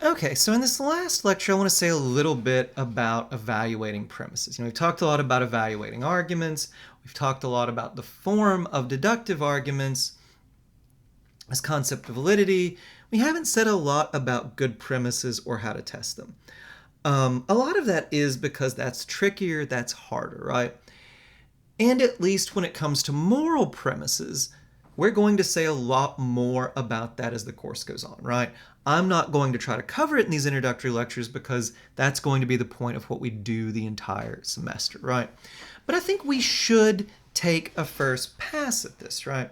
Okay, so in this last lecture, I want to say a little bit about evaluating premises. We've talked a lot about evaluating arguments. We've talked a lot about the form of deductive arguments, this concept of validity. We haven't said a lot about good premises or how to test them. A lot of that is because that's trickier, that's harder, right? And at least when it comes to moral premises, we're going to say a lot more about that as the course goes on, right? I'm not going to try to cover it in these introductory lectures because that's going to be the point of what we do the entire semester, right? But I think we should take a first pass at this, right?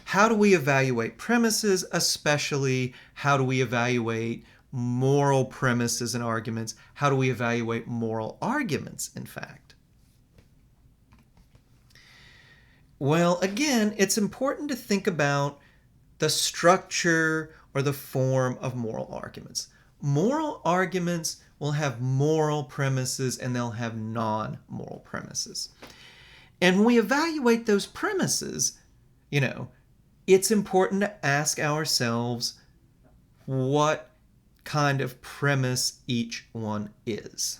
How do we evaluate premises, especially how do we evaluate moral premises and arguments? How do we evaluate moral arguments, in fact? Well, again, it's important to think about the structure or the form of moral arguments. Moral arguments will have moral premises and they'll have non-moral premises. And when we evaluate those premises, it's important to ask ourselves what kind of premise each one is.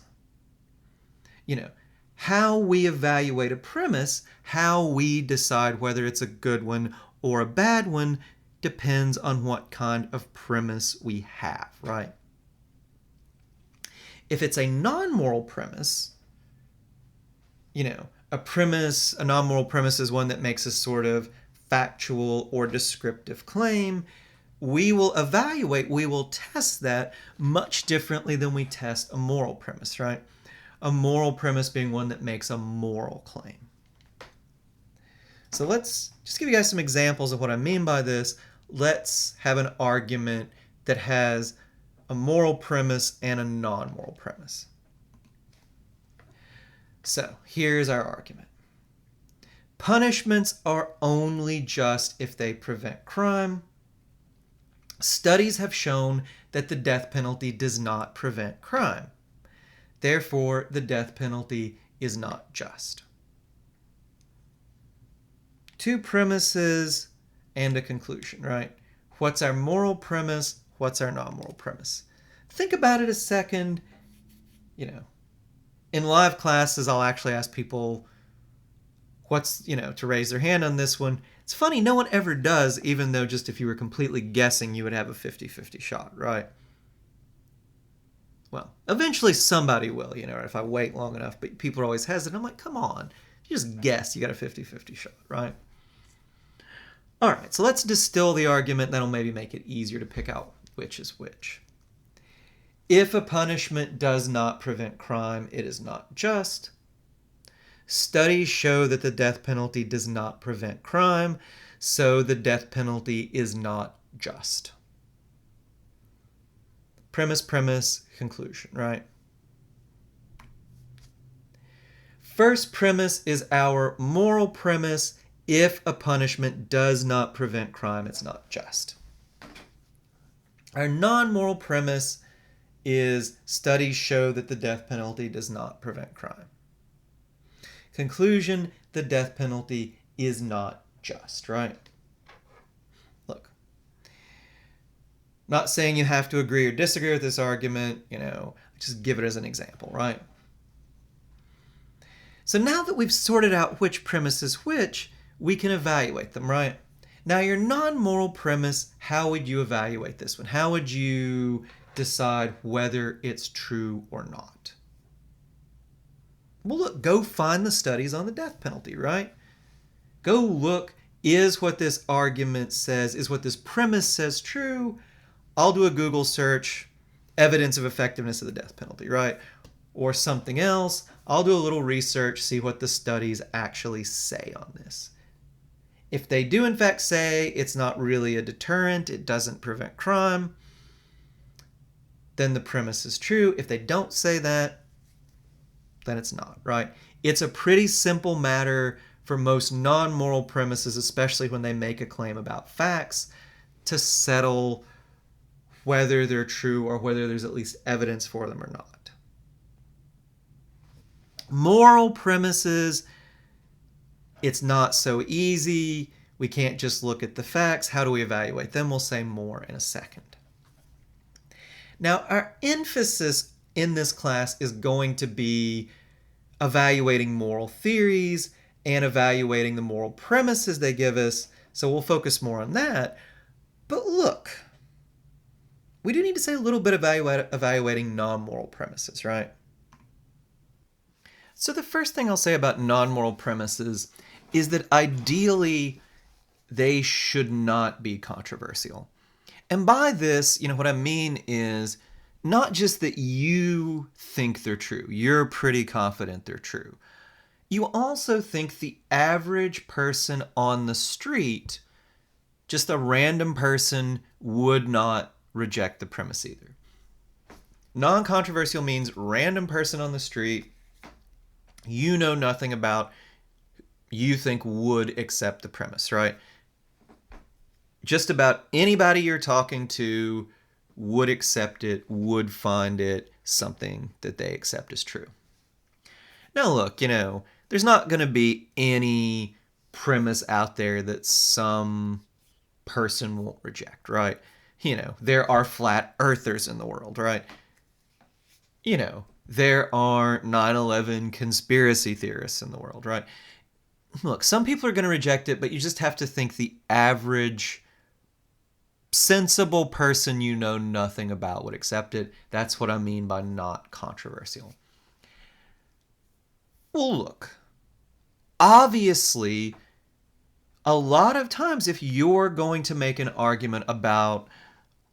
How we evaluate a premise, how we decide whether it's a good one or a bad one, depends on what kind of premise we have, right? If it's a non-moral premise, a non-moral premise is one that makes a sort of factual or descriptive claim. We will test that much differently than we test a moral premise, right? A moral premise being one that makes a moral claim. So let's just give you guys some examples of what I mean by this. Let's have an argument that has a moral premise and a non-moral premise. So here's our argument. Punishments are only just if they prevent crime. Studies have shown that the death penalty does not prevent crime. Therefore, the death penalty is not just. Two premises and a conclusion, right? What's our moral premise? What's our non-moral premise? Think about it a second. In live classes, I'll actually ask people to raise their hand on this one. It's funny, no one ever does, even though just if you were completely guessing, you would have a 50-50 shot, right? Well, eventually somebody will, if I wait long enough, but people are always hesitant. I'm like, come on, you just guess, you got a 50-50 shot, right? All right, so let's distill the argument. That'll maybe make it easier to pick out which is which. If a punishment does not prevent crime, it is not just. Studies show that the death penalty does not prevent crime, so the death penalty is not just. Premise, conclusion, right? First premise is our moral premise. If a punishment does not prevent crime, it's not just. Our non-moral premise is studies show that the death penalty does not prevent crime. Conclusion, the death penalty is not just, right? Look, not saying you have to agree or disagree with this argument, just give it as an example, right? So now that we've sorted out which premise is which, we can evaluate them, right? Now your non-moral premise, how would you evaluate this one? How would you decide whether it's true or not? Well, look, go find the studies on the death penalty, right? Go look, is what this argument says, is what this premise says true? I'll do a Google search, evidence of effectiveness of the death penalty, right? Or something else. I'll do a little research, see what the studies actually say on this. If they do in fact say it's not really a deterrent, it doesn't prevent crime, then the premise is true. If they don't say that, then it's not, right? It's a pretty simple matter for most non-moral premises, especially when they make a claim about facts, to settle whether they're true or whether there's at least evidence for them or not. Moral premises, it's not so easy. We can't just look at the facts. How do we evaluate them? We'll say more in a second. Now, our emphasis in this class is going to be evaluating moral theories and evaluating the moral premises they give us, so we'll focus more on that. But look, we do need to say a little bit about evaluating non-moral premises, right? So the first thing I'll say about non-moral premises is that ideally they should not be controversial. And by this, what I mean is not just that you think they're true, you're pretty confident they're true. You also think the average person on the street, just a random person, would not reject the premise either. Non-controversial means random person on the street, you know nothing about, you think would accept the premise, right? Just about anybody you're talking to would accept it, would find it something that they accept as true. Now look, there's not going to be any premise out there that some person won't reject, right? There are flat earthers in the world, right? There are 9/11 conspiracy theorists in the world, right? Look, some people are going to reject it, but you just have to think the average sensible person you know nothing about would accept it. That's what I mean by not controversial. Well, look, obviously, a lot of times if you're going to make an argument about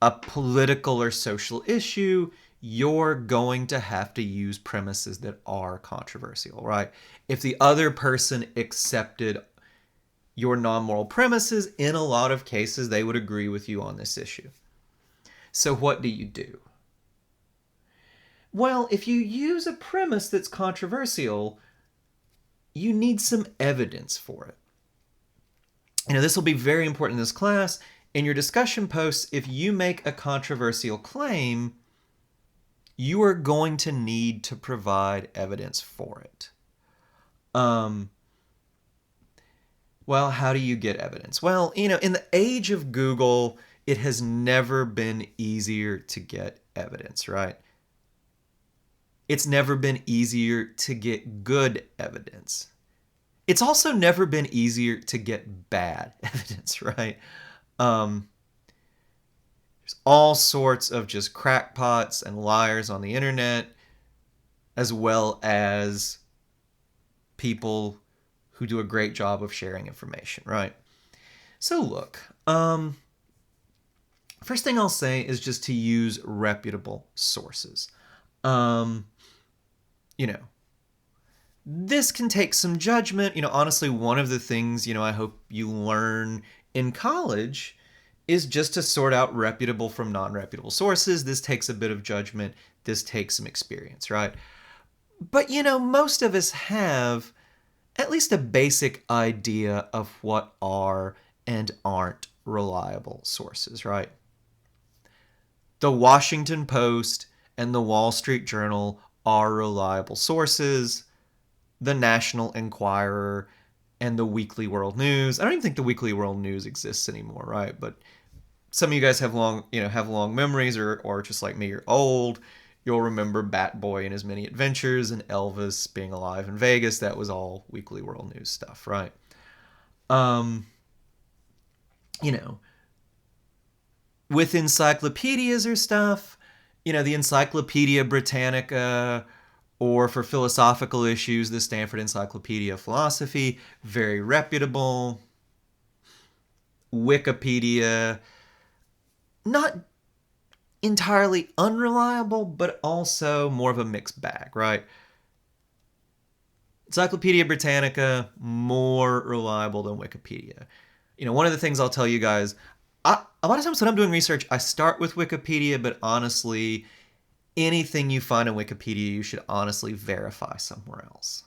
a political or social issue, you're going to have to use premises that are controversial, right? If the other person accepted your non-moral premises, in a lot of cases, they would agree with you on this issue. So what do? Well, if you use a premise that's controversial, you need some evidence for it. This will be very important in this class. In your discussion posts, if you make a controversial claim, you are going to need to provide evidence for it. Well, how do you get evidence? Well, in the age of Google, it has never been easier to get evidence, right? It's never been easier to get good evidence. It's also never been easier to get bad evidence, right? There's all sorts of just crackpots and liars on the internet, as well as people who do a great job of sharing information, right? So look, first thing I'll say is just to use reputable sources. This can take some judgment. Honestly, one of the things, I hope you learn in college is just to sort out reputable from non-reputable sources. This takes a bit of judgment. This takes some experience, right? But, most of us have at least a basic idea of what are and aren't reliable sources, right? The Washington Post and the Wall Street Journal are reliable sources. The National Enquirer and the Weekly World News. I don't even think the Weekly World News exists anymore, right? But some of you guys have long memories, or just like me, you're old. You'll remember Bat Boy and his many adventures and Elvis being alive in Vegas. That was all Weekly World News stuff, right? With encyclopedias or stuff, the Encyclopedia Britannica, or for philosophical issues, the Stanford Encyclopedia of Philosophy, very reputable. Wikipedia, not entirely unreliable, but also more of a mixed bag, right? Encyclopedia Britannica, more reliable than Wikipedia. One of the things I'll tell you guys, a lot of times when I'm doing research, I start with Wikipedia, but honestly, anything you find in Wikipedia, you should honestly verify somewhere else.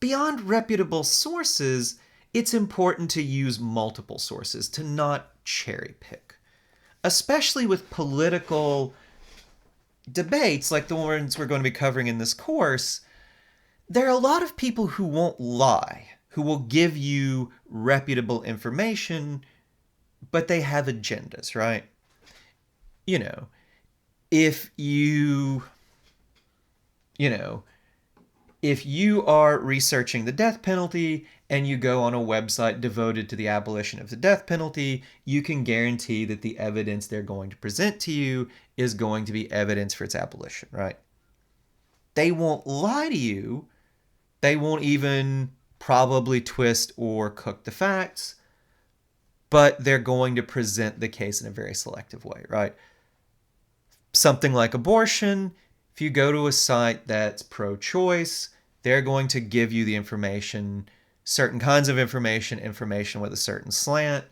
Beyond reputable sources, it's important to use multiple sources, to not cherry pick. Especially with political debates like the ones we're going to be covering in this course, there are a lot of people who won't lie, who will give you reputable information, but they have agendas, right? you know, if you, you know, if you are researching the death penalty and you go on a website devoted to the abolition of the death penalty, you can guarantee that the evidence they're going to present to you is going to be evidence for its abolition, right? They won't lie to you. They won't even probably twist or cook the facts, but they're going to present the case in a very selective way, right? Something like abortion, if you go to a site that's pro-choice, they're going to give you the information, certain kinds of information with a certain slant.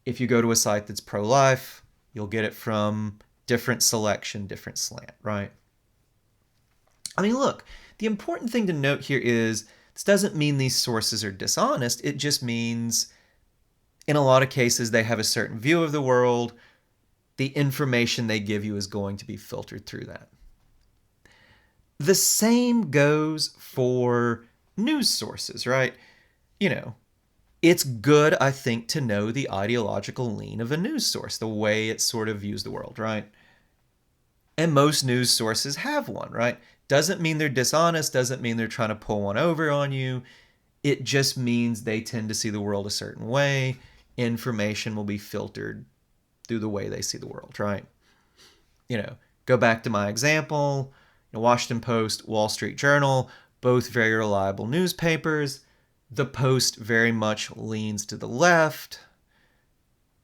If you go to a site that's pro-life, you'll get it from different selection, different slant, right? I mean, look, the important thing to note here is this doesn't mean these sources are dishonest. It just means in a lot of cases they have a certain view of the world. The information they give you is going to be filtered through that. The same goes for news sources, right? You know, it's good, I think, to know the ideological lean of a news source, the way it sort of views the world, right? And most news sources have one, right? Doesn't mean they're dishonest, doesn't mean they're trying to pull one over on you. It just means they tend to see the world a certain way. Information will be filtered through the way they see the world, right? You know, go back to my example, Washington Post, Wall Street Journal, both very reliable newspapers. The Post very much leans to the left,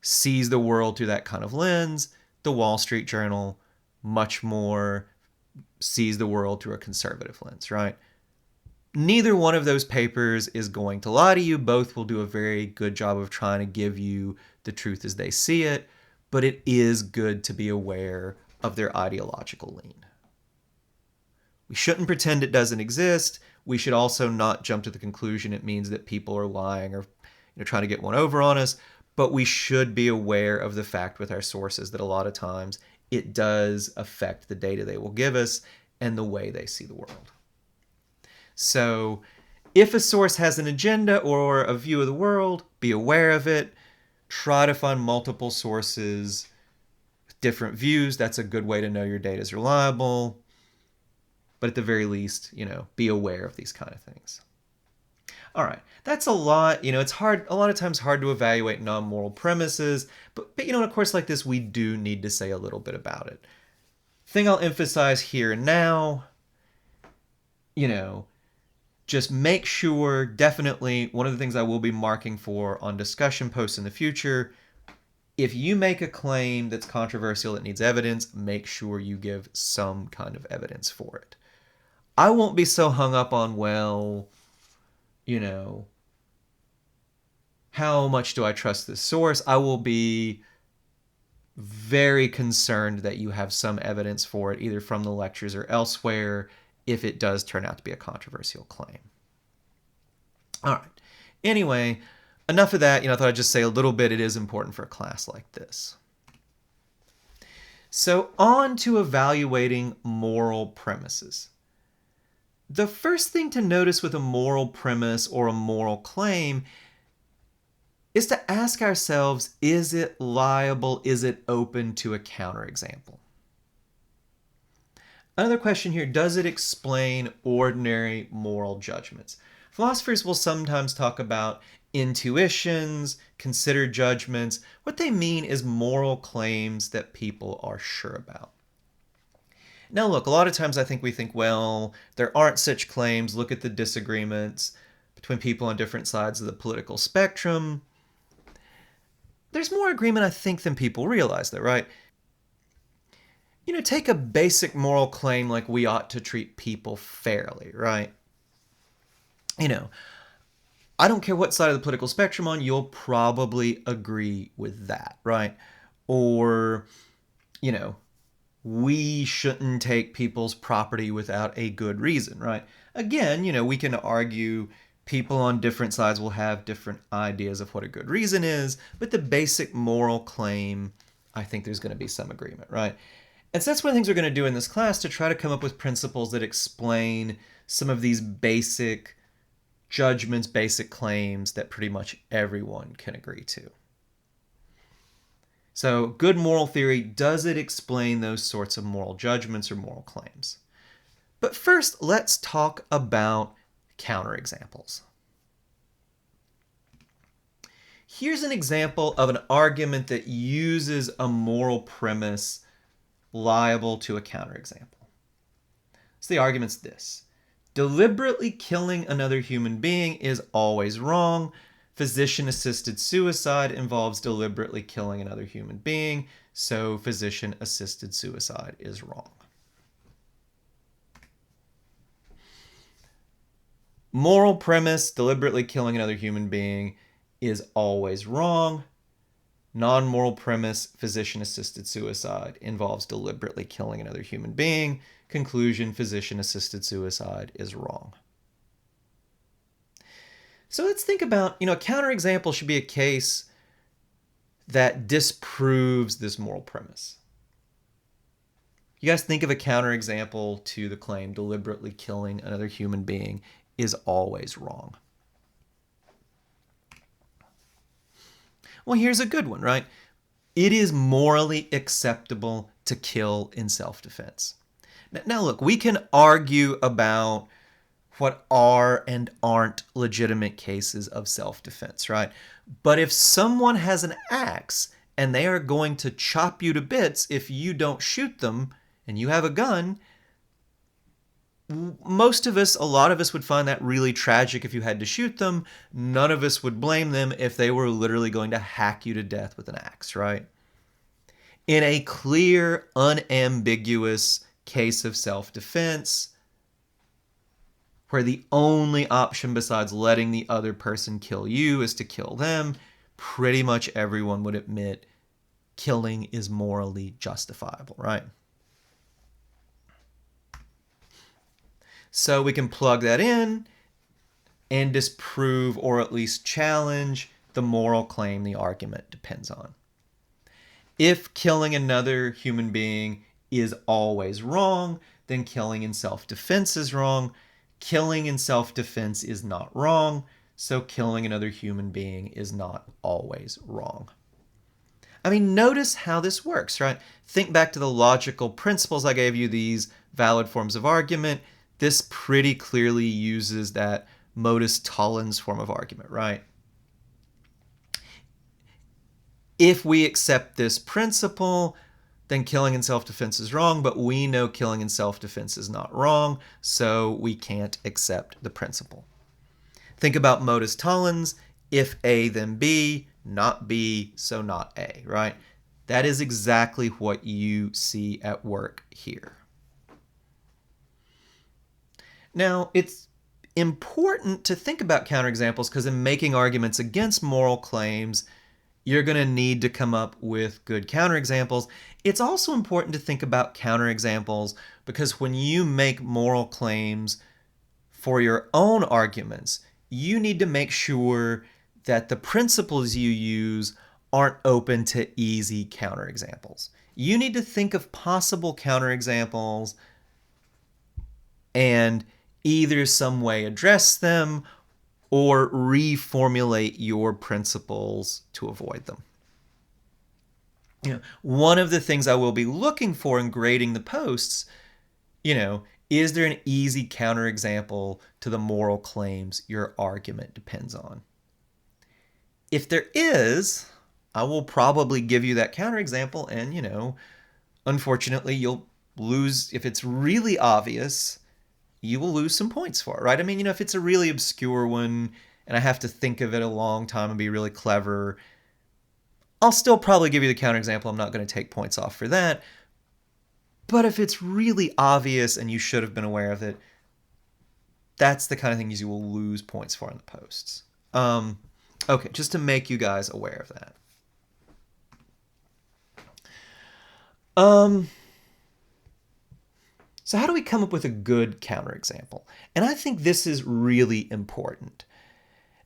sees the world through that kind of lens. The Wall Street Journal much more sees the world through a conservative lens, right? Neither one of those papers is going to lie to you. Both will do a very good job of trying to give you the truth as they see it, but it is good to be aware of their ideological lean. We shouldn't pretend it doesn't exist. We should also not jump to the conclusion it means that people are lying or trying to get one over on us, but we should be aware of the fact with our sources that a lot of times it does affect the data they will give us and the way they see the world. So if a source has an agenda or a view of the world, be aware of it. Try to find multiple sources with different views. That's a good way to know your data is reliable. But at the very least, be aware of these kind of things. All right, that's a lot. It's hard, a lot of times hard to evaluate non-moral premises, but in a course like this, we do need to say a little bit about it. Thing I'll emphasize here and now, just make sure, definitely, one of the things I will be marking for on discussion posts in the future, if you make a claim that's controversial that needs evidence, make sure you give some kind of evidence for it. I won't be so hung up on, how much do I trust this source? I will be very concerned that you have some evidence for it, either from the lectures or elsewhere, if it does turn out to be a controversial claim. All right. Anyway, enough of that. I thought I'd just say a little bit. It is important for a class like this. So on to evaluating moral premises. The first thing to notice with a moral premise or a moral claim is to ask ourselves, is it liable? Is it open to a counterexample? Another question here, does it explain ordinary moral judgments? Philosophers will sometimes talk about intuitions, considered judgments. What they mean is moral claims that people are sure about. Now look, a lot of times I think we think, well, there aren't such claims. Look at the disagreements between people on different sides of the political spectrum. There's more agreement, I think, than people realize, though, right? Take a basic moral claim like we ought to treat people fairly, right? I don't care what side of the political spectrum on, you'll probably agree with that, right? Or, we shouldn't take people's property without a good reason, right? Again, we can argue people on different sides will have different ideas of what a good reason is, but the basic moral claim, I think there's going to be some agreement, right? And so that's one of the things we're going to do in this class, to try to come up with principles that explain some of these basic judgments, basic claims that pretty much everyone can agree to. So, good moral theory, does it explain those sorts of moral judgments or moral claims? But first, let's talk about counterexamples. Here's an example of an argument that uses a moral premise liable to a counterexample. So the argument's this: deliberately killing another human being is always wrong. Physician-assisted suicide involves deliberately killing another human being, so physician-assisted suicide is wrong. Moral premise, deliberately killing another human being is always wrong. Non-moral premise, physician-assisted suicide involves deliberately killing another human being. Conclusion, physician-assisted suicide is wrong. So let's think about, a counterexample should be a case that disproves this moral premise. You guys think of a counterexample to the claim deliberately killing another human being is always wrong. Well, here's a good one, right? It is morally acceptable to kill in self-defense. Now, look, we can argue about what are and aren't legitimate cases of self-defense, right? But if someone has an axe and they are going to chop you to bits if you don't shoot them and you have a gun, most of us, a lot of us would find that really tragic if you had to shoot them. None of us would blame them if they were literally going to hack you to death with an axe, right? In a clear, unambiguous case of self-defense, where the only option besides letting the other person kill you is to kill them, pretty much everyone would admit killing is morally justifiable, right? So we can plug that in and disprove or at least challenge the moral claim the argument depends on. If killing another human being is always wrong, then killing in self-defense is wrong. Killing in self-defense is not wrong, so killing another human being is not always wrong. I mean, notice how this works, right? Think back to the logical principles I gave you, these valid forms of argument. This pretty clearly uses that modus tollens form of argument, right? If we accept this principle, then killing in self-defense is wrong, but we know killing in self-defense is not wrong, so we can't accept the principle. Think about modus tollens: if A, then B, not B, so not A, right? That is exactly what you see at work here. Now, it's important to think about counterexamples because in making arguments against moral claims, you're going to need to come up with good counterexamples. It's also important to think about counterexamples because when you make moral claims for your own arguments, you need to make sure that the principles you use aren't open to easy counterexamples. You need to think of possible counterexamples and either some way address them or reformulate your principles to avoid them. One of the things I will be looking for in grading the posts, is there an easy counterexample to the moral claims your argument depends on? If there is, I will probably give you that counterexample and, unfortunately, you'll lose. If it's really obvious, you will lose some points for it, right? I mean, if it's a really obscure one and I have to think of it a long time and be really clever, I'll still probably give you the counterexample. I'm not going to take points off for that. But if it's really obvious and you should have been aware of it, that's the kind of things you will lose points for in the posts. Okay, just to make you guys aware of that. So how do we come up with a good counterexample? And I think this is really important.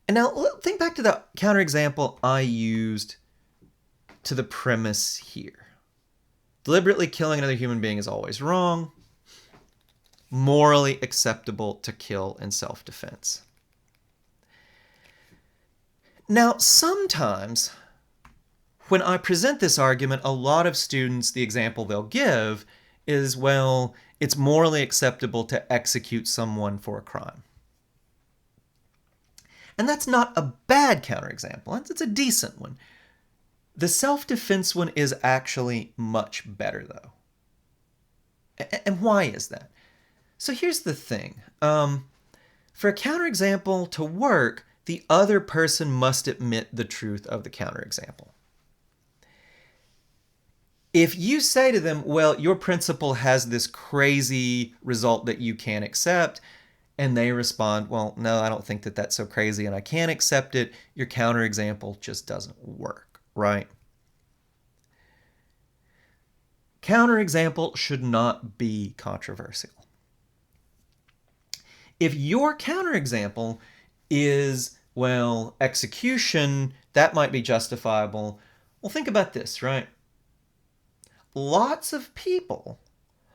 And now think back to the counterexample I used to the premise here. Deliberately killing another human being is always wrong. Morally acceptable to kill in self-defense. Now, sometimes when I present this argument, a lot of students, the example they'll give is, well, it's morally acceptable to execute someone for a crime. And that's not a bad counterexample. It's a decent one. The self-defense one is actually much better, though. And why is that? So here's the thing. For a counterexample to work, the other person must admit the truth of the counterexample. If you say to them, well, your principle has this crazy result that you can't accept, and they respond, well, no, I don't think that that's so crazy and I can't accept it, your counterexample just doesn't work, right? Counterexample should not be controversial. If your counterexample is, well, execution, that might be justifiable, well, think about this, right? Lots of people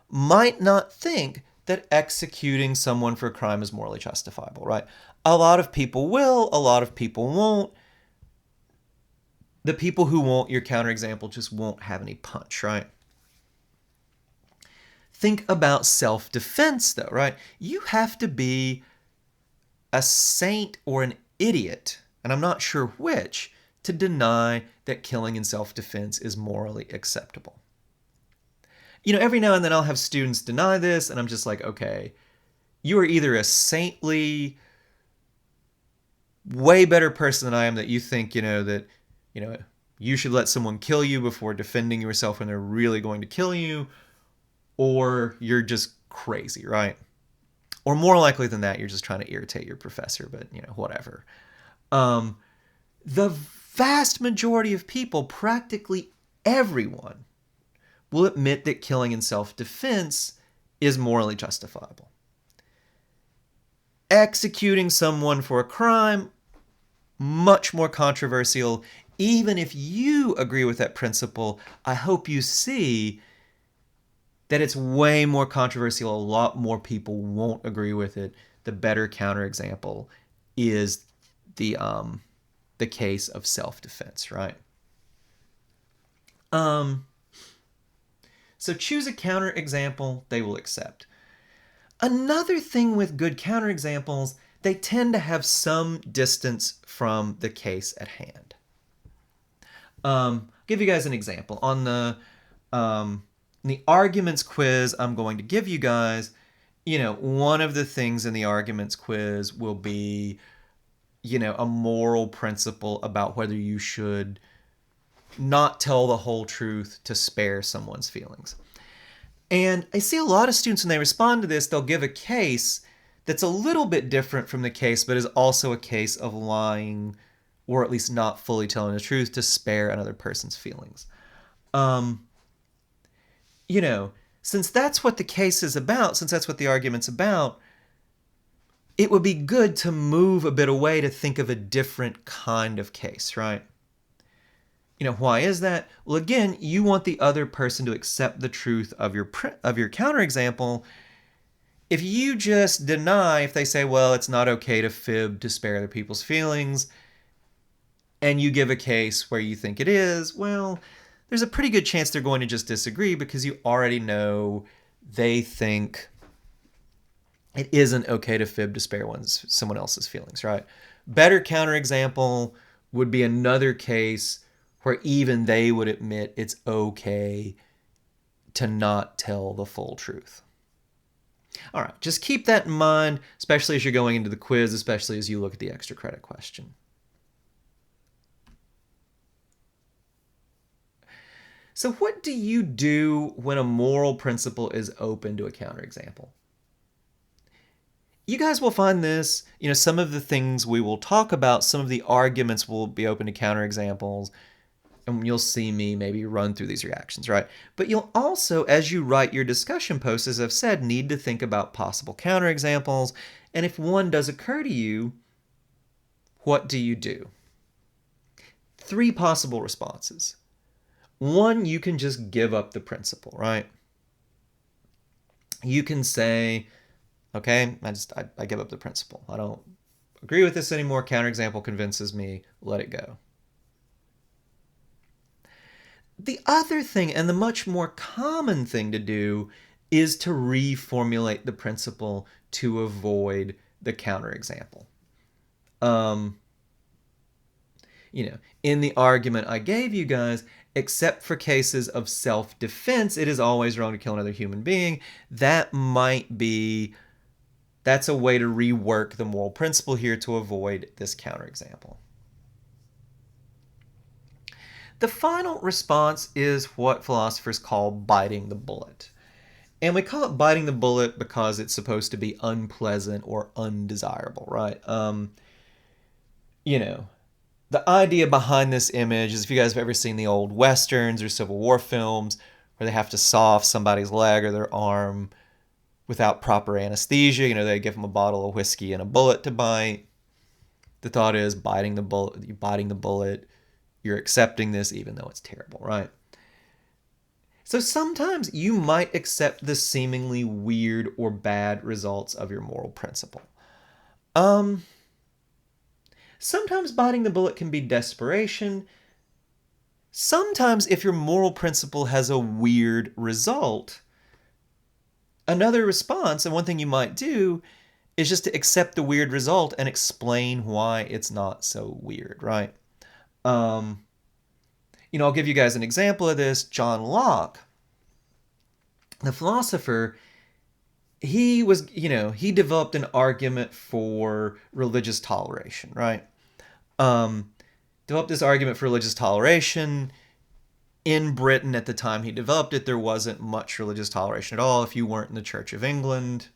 might not think that executing someone for a crime is morally justifiable, right? A lot of people will, a lot of people won't. The people who won't, your counterexample just won't have any punch, right? Think about self-defense, though, right? You have to be a saint or an idiot, and I'm not sure which, to deny that killing in self-defense is morally acceptable. Every now and then I'll have students deny this, and I'm just like, okay, you are either a saintly, way better person than I am that you think, that, you should let someone kill you before defending yourself when they're really going to kill you, or you're just crazy, right? Or more likely than that, you're just trying to irritate your professor, but, whatever. The vast majority of people, practically everyone, will admit that killing in self-defense is morally justifiable. Executing someone for a crime, much more controversial. Even if you agree with that principle, I hope you see that it's way more controversial. A lot more people won't agree with it. The better counterexample is the case of self-defense, right? So choose a counterexample they will accept. Another thing with good counterexamples, they tend to have some distance from the case at hand. I'll give you guys an example. On the arguments quiz I'm going to give you guys, one of the things in the arguments quiz will be, a moral principle about whether you should not tell the whole truth to spare someone's feelings. And I see a lot of students when they respond to this, they'll give a case that's a little bit different from the case, but is also a case of lying, or at least not fully telling the truth to spare another person's feelings. Since that's what the case is about, since that's what the argument's about, it would be good to move a bit away to think of a different kind of case, right? Why is that? Well, again, you want the other person to accept the truth of your counterexample. If you just deny, if they say, well, it's not okay to fib to spare other people's feelings, and you give a case where you think it is, well, there's a pretty good chance they're going to just disagree because you already know they think it isn't okay to fib to spare someone else's feelings, right? Better counterexample would be another case where even they would admit it's okay to not tell the full truth. All right, just keep that in mind, especially as you're going into the quiz, especially as you look at the extra credit question. So what do you do when a moral principle is open to a counterexample? You guys will find this, some of the things we will talk about, some of the arguments will be open to counterexamples, and you'll see me maybe run through these reactions, right? But you'll also, as you write your discussion posts, as I've said, need to think about possible counterexamples. And if one does occur to you, what do you do? 3 possible responses. 1, you can just give up the principle, right? You can say, okay, I give up the principle. I don't agree with this anymore. Counterexample convinces me. Let it go. The other thing, and the much more common thing to do, is to reformulate the principle to avoid the counterexample. Um, in the argument I gave you guys, except for cases of self-defense, it is always wrong to kill another human being. That's a way to rework the moral principle here to avoid this counterexample. The final response is what philosophers call biting the bullet. And we call it biting the bullet because it's supposed to be unpleasant or undesirable, right? The idea behind this image is, if you guys have ever seen the old Westerns or Civil War films where they have to saw off somebody's leg or their arm without proper anesthesia, they give them a bottle of whiskey and a bullet to bite. The thought is biting the bullet, you're accepting this even though it's terrible, right? So sometimes you might accept the seemingly weird or bad results of your moral principle. Sometimes biting the bullet can be desperation. Sometimes if your moral principle has a weird result, another response, and one thing you might do, is just to accept the weird result and explain why it's not so weird, right? I'll give you guys an example of this. John Locke, the philosopher, he developed an argument for religious toleration, right? Developed this argument for religious toleration. In Britain at the time he developed it, there wasn't much religious toleration at all. If you weren't in the Church of England,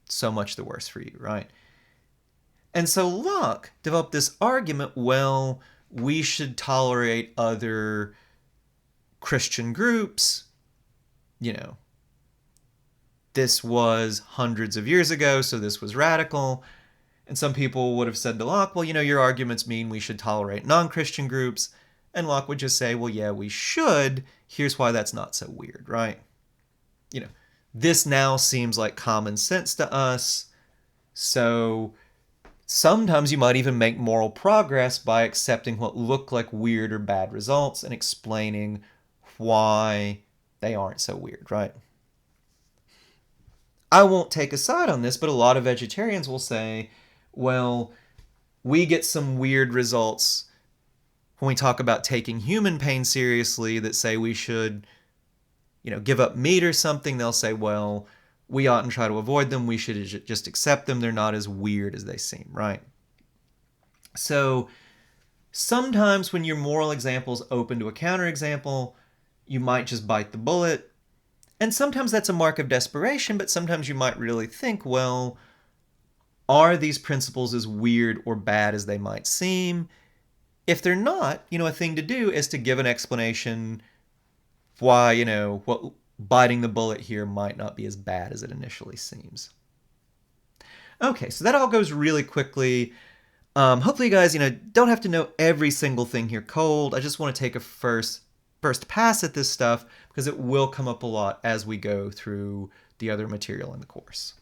so much the worse for you, right? And so Locke developed this argument, well, we should tolerate other Christian groups. This was hundreds of years ago, so this was radical. And some people would have said to Locke, well, your arguments mean we should tolerate non-Christian groups. And Locke would just say, well, yeah, we should. Here's why that's not so weird, right? This now seems like common sense to us. So sometimes you might even make moral progress by accepting what look like weird or bad results and explaining why they aren't so weird, right? I won't take a side on this, but a lot of vegetarians will say, well, we get some weird results when we talk about taking human pain seriously that say we should, give up meat or something. They'll say, well, we oughtn't try to avoid them. We should just accept them. They're not as weird as they seem, right? So sometimes when your moral example is open to a counterexample, you might just bite the bullet. And sometimes that's a mark of desperation, but sometimes you might really think, well, are these principles as weird or bad as they might seem? If they're not, a thing to do is to give an explanation why, what biting the bullet here might not be as bad as it initially seems. Okay, so that all goes really quickly. Hopefully you guys, don't have to know every single thing here cold. I just want to take a first pass at this stuff because it will come up a lot as we go through the other material in the course.